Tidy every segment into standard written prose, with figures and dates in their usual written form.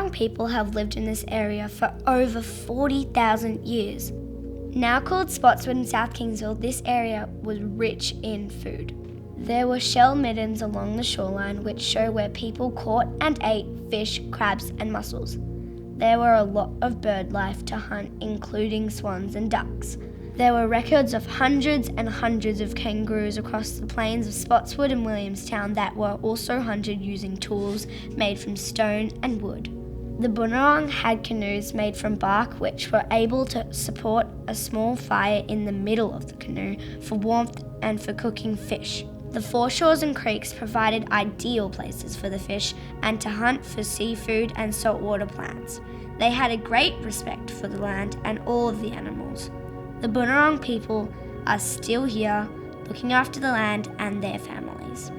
Bunurong people have lived in this area for over 40,000 years. Now called Spotswood in South Kingsville, this area was rich in food. There were shell middens along the shoreline which show where people caught and ate fish, crabs and mussels. There were a lot of bird life to hunt, including swans and ducks. There were records of hundreds and hundreds of kangaroos across the plains of Spotswood and Williamstown that were also hunted using tools made from stone and wood. The Bunurong had canoes made from bark which were able to support a small fire in the middle of the canoe for warmth and for cooking fish. The foreshores and creeks provided ideal places for the fish and to hunt for seafood and saltwater plants. They had a great respect for the land and all of the animals. The Bunurong people are still here, looking after the land and their families.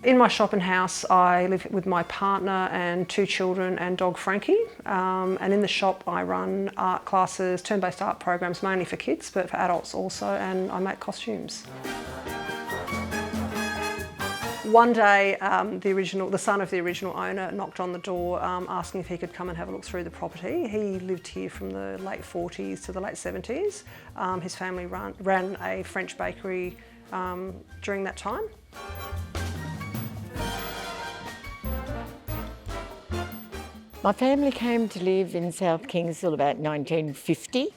In my shopping house, I live with my partner and 2 children and dog Frankie. And in the shop, I run art classes, turn-based art programs, mainly for kids, but for adults also, and I make costumes. One day, the son of the original owner knocked on the door asking if he could come and have a look through the property. He lived here from the late 40s to the late 70s. His family ran a French bakery during that time. My family came to live in South Kingsville about 1950,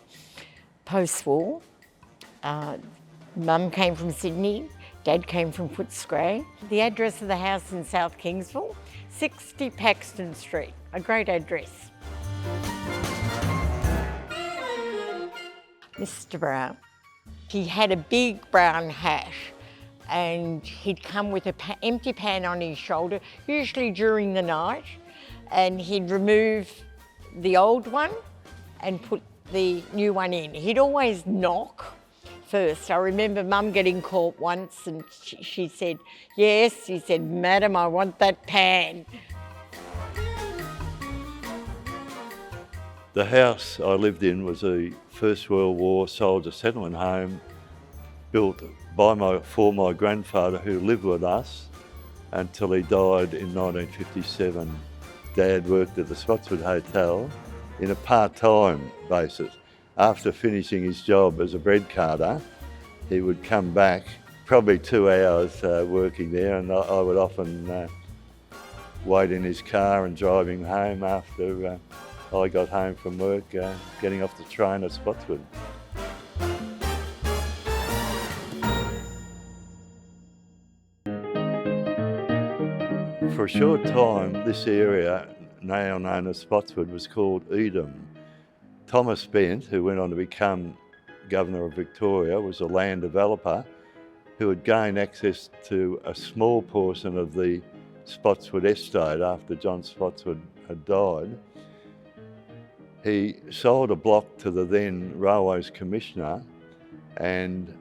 post-war. Mum came from Sydney, Dad came from Footscray. The address of the house in South Kingsville, 60 Paxton Street, a great address. Mr. Brown, he had a big brown hat and he'd come with an empty pan on his shoulder, usually during the night, and he'd remove the old one and put the new one in. He'd always knock first. I remember Mum getting caught once and she said, yes, he said, madam, I want that pan. The house I lived in was a First World War soldier settlement home built for my grandfather who lived with us until he died in 1957. Dad worked at the Spotswood Hotel in a part-time basis. After finishing his job as a bread carter, he would come back, probably 2 hours working there, and I would often wait in his car and drive him home after I got home from work, getting off the train at Spotswood. For a short time, this area, now known as Spotswood, was called Edom. Thomas Bent, who went on to become Governor of Victoria, was a land developer who had gained access to a small portion of the Spotswood estate after John Spotswood had died. He sold a block to the then Railways Commissioner, and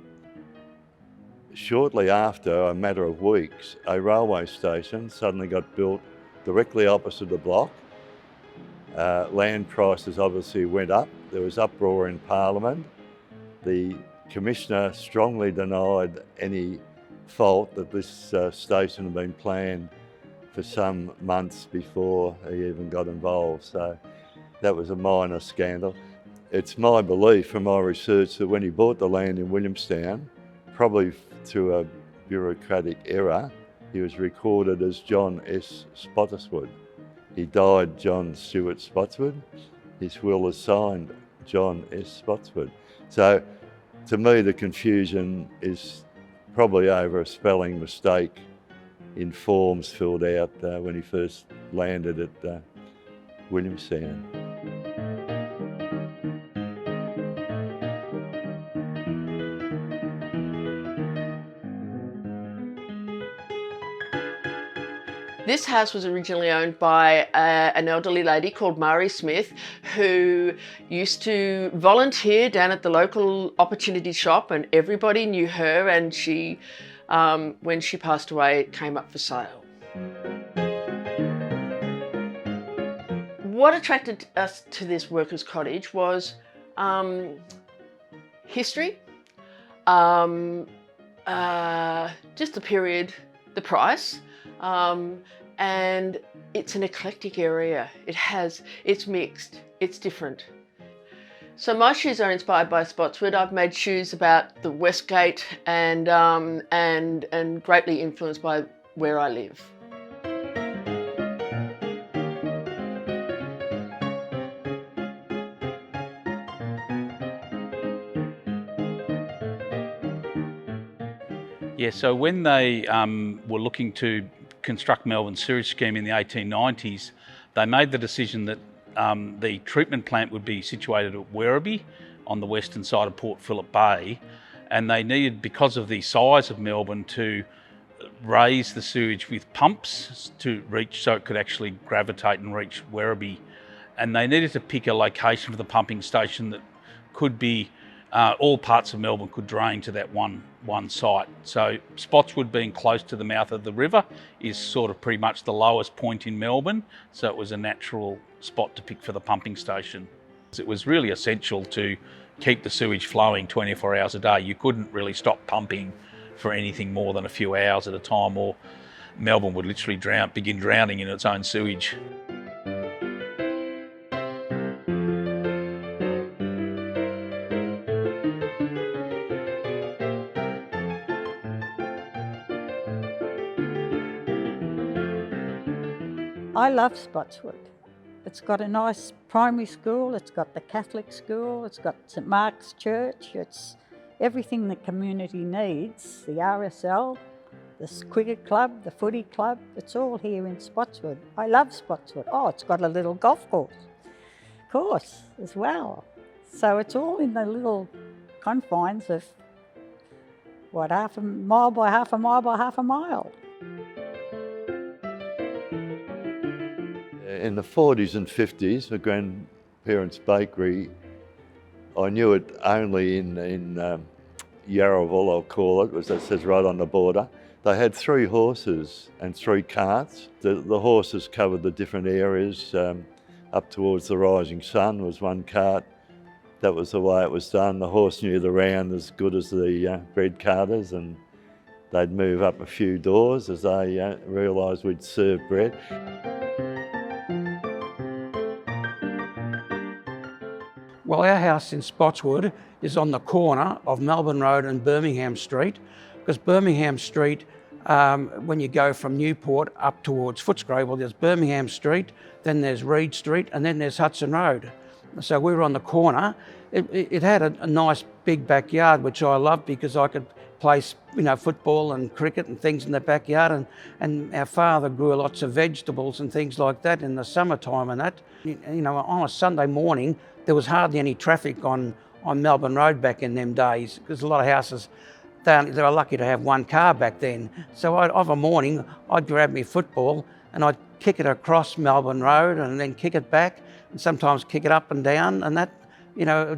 shortly after, a matter of weeks, a railway station suddenly got built directly opposite the block. Land prices obviously went up. There was uproar in Parliament. The Commissioner strongly denied any fault that this station had been planned for some months before he even got involved. So that was a minor scandal. It's my belief from my research that when he bought the land in Williamstown, probably through a bureaucratic error, he was recorded as John S. Spotswood. He died John Stewart Spotswood. His will is signed John S. Spotswood. So to me, the confusion is probably over a spelling mistake in forms filled out when he first landed at Williamstown. This house was originally owned by an elderly lady called Mari Smith, who used to volunteer down at the local opportunity shop, and everybody knew her, and she, when she passed away, it came up for sale. What attracted us to this workers' cottage was history, just the period, the price, and it's an eclectic area. It's mixed, it's different. So my shoes are inspired by Spotswood. I've made shoes about the Westgate and greatly influenced by where I live. Yeah, so when they were looking to construct Melbourne's sewage scheme in the 1890s, they made the decision that the treatment plant would be situated at Werribee on the western side of Port Phillip Bay, and they needed, because of the size of Melbourne, to raise the sewage with pumps to reach, so it could actually gravitate and reach Werribee, and they needed to pick a location for the pumping station that could be all parts of Melbourne could drain to that one site. So Spotswood, being close to the mouth of the river, is sort of pretty much the lowest point in Melbourne, so it was a natural spot to pick for the pumping station. It was really essential to keep the sewage flowing 24 hours a day. You couldn't really stop pumping for anything more than a few hours at a time, or Melbourne would literally begin drowning in its own sewage. I love Spotswood. It's got a nice primary school, it's got the Catholic school, it's got St Mark's Church, it's everything the community needs, the RSL, the cricket club, the footy club, it's all here in Spotswood. I love Spotswood. Oh, it's got a little golf course as well. So it's all in the little confines of, what, half a mile by half a mile by half a mile. In the 40s and 50s, my grandparents' bakery, I knew it only in Yarraville, I'll call it, as it says right on the border. They had 3 horses and 3 carts. The horses covered the different areas. Up towards the rising sun was one cart. That was the way it was done. The horse knew the round as good as the bread carters, and they'd move up a few doors as they realised we'd serve bread. Well, our house in Spotswood is on the corner of Melbourne Road and Birmingham Street, because Birmingham Street, when you go from Newport up towards Footscray, well, there's Birmingham Street, then there's Reed Street, and then there's Hudson Road. So we were on the corner. It had a nice big backyard, which I loved because I could play, football and cricket and things in the backyard, and our father grew lots of vegetables and things like that in the summertime and that. On a Sunday morning, there was hardly any traffic on Melbourne Road back in them days, because a lot of houses, they were lucky to have one car back then. So of a morning, I'd grab my football and I'd kick it across Melbourne Road and then kick it back, and sometimes kick it up and down and that,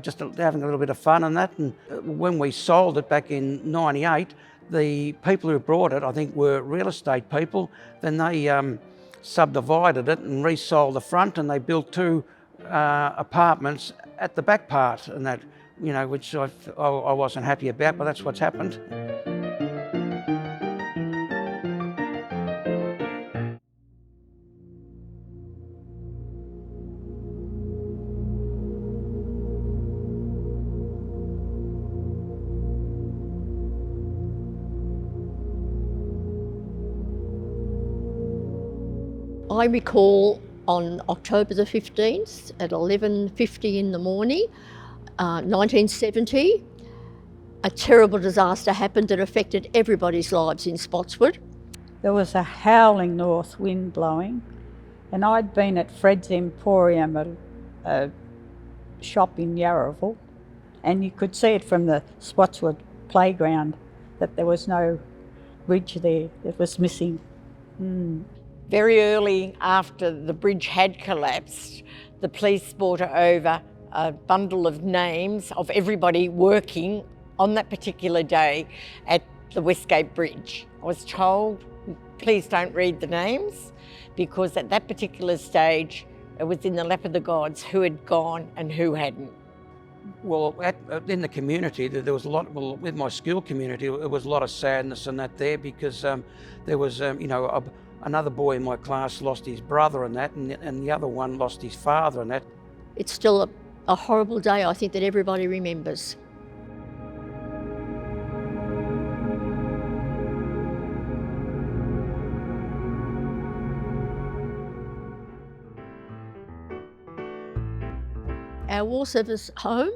just having a little bit of fun and that. And when we sold it back in '98, the people who brought it, I think, were real estate people. Then they subdivided it and resold the front, and they built 2 apartments at the back part, and that, which I wasn't happy about, but that's what's happened. I recall on October the 15th at 11:50 in the morning, 1970, a terrible disaster happened that affected everybody's lives in Spotswood. There was a howling north wind blowing, and I'd been at Fred's Emporium, a shop in Yarraville, and you could see it from the Spotswood playground that there was no bridge there, it was missing. Very early after the bridge had collapsed, the police brought over a bundle of names of everybody working on that particular day at the Westgate Bridge. I was told, please don't read the names, because at that particular stage, it was in the lap of the gods who had gone and who hadn't. Well, in the community, there was a lot, well, with my school community, it was a lot of sadness and that there, because there was, another boy in my class lost his brother and that, and the other one lost his father and that. It's still a horrible day, I think, that everybody remembers. Our war service home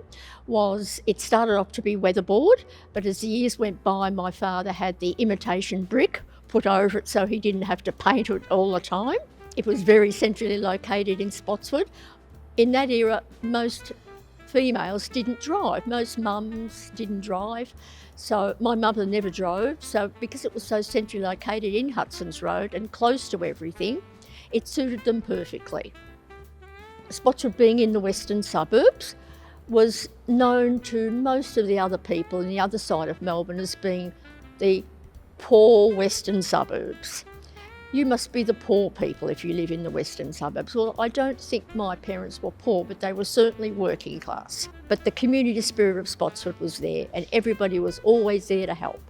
it started off to be weatherboard, but as the years went by, my father had the imitation brick put over it so he didn't have to paint it all the time. It was very centrally located in Spotswood. In that era, most females didn't drive. Most mums didn't drive. So my mother never drove. So because it was so centrally located in Hobsons Road and close to everything, it suited them perfectly. Spotswood, being in the western suburbs, was known to most of the other people in the other side of Melbourne as being the poor western suburbs. You must be the poor people if you live in the western suburbs. Well, I don't think my parents were poor, but they were certainly working class. But the community spirit of Spotswood was there, and everybody was always there to help.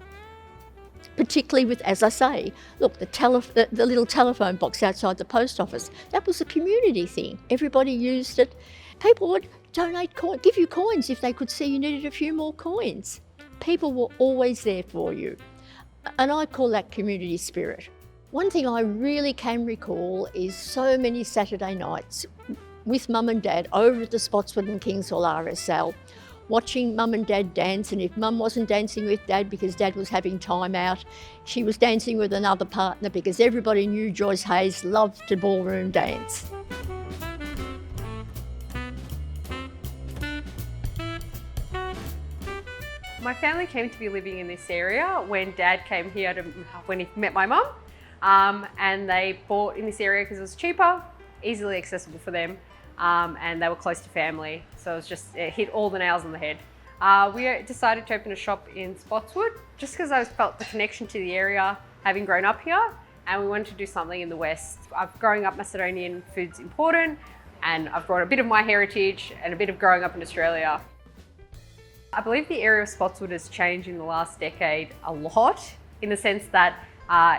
Particularly with, as I say, look, the little telephone box outside the post office, that was a community thing. Everybody used it. People would donate coins, give you coins if they could see you needed a few more coins. People were always there for you. And I call that community spirit. One thing I really can recall is so many Saturday nights with Mum and Dad over at the Spotswood and Kingsville RSL, watching Mum and Dad dance, and if Mum wasn't dancing with Dad because Dad was having time out, she was dancing with another partner, because everybody knew Joyce Hayes loved to ballroom dance. My family came to be living in this area when Dad came here when he met my mum, and they bought in this area because it was cheaper, easily accessible for them, and they were close to family. So it hit all the nails on the head. We decided to open a shop in Spotswood just because I felt the connection to the area, having grown up here, and we wanted to do something in the West. Growing up Macedonian food's important, and I've brought a bit of my heritage and a bit of growing up in Australia. I believe the area of Spotswood has changed in the last decade a lot, in the sense that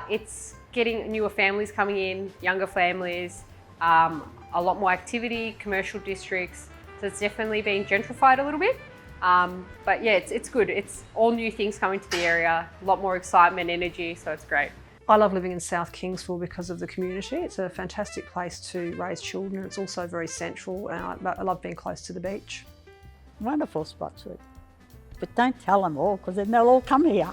it's getting newer families coming in, younger families, a lot more activity, commercial districts. So it's definitely been gentrified a little bit. But yeah, it's good. It's all new things coming to the area, a lot more excitement, energy, so it's great. I love living in South Kingsville because of the community. It's a fantastic place to raise children. It's also very central, and I love being close to the beach. Wonderful Spotswood. But don't tell them all, because then they'll all come here.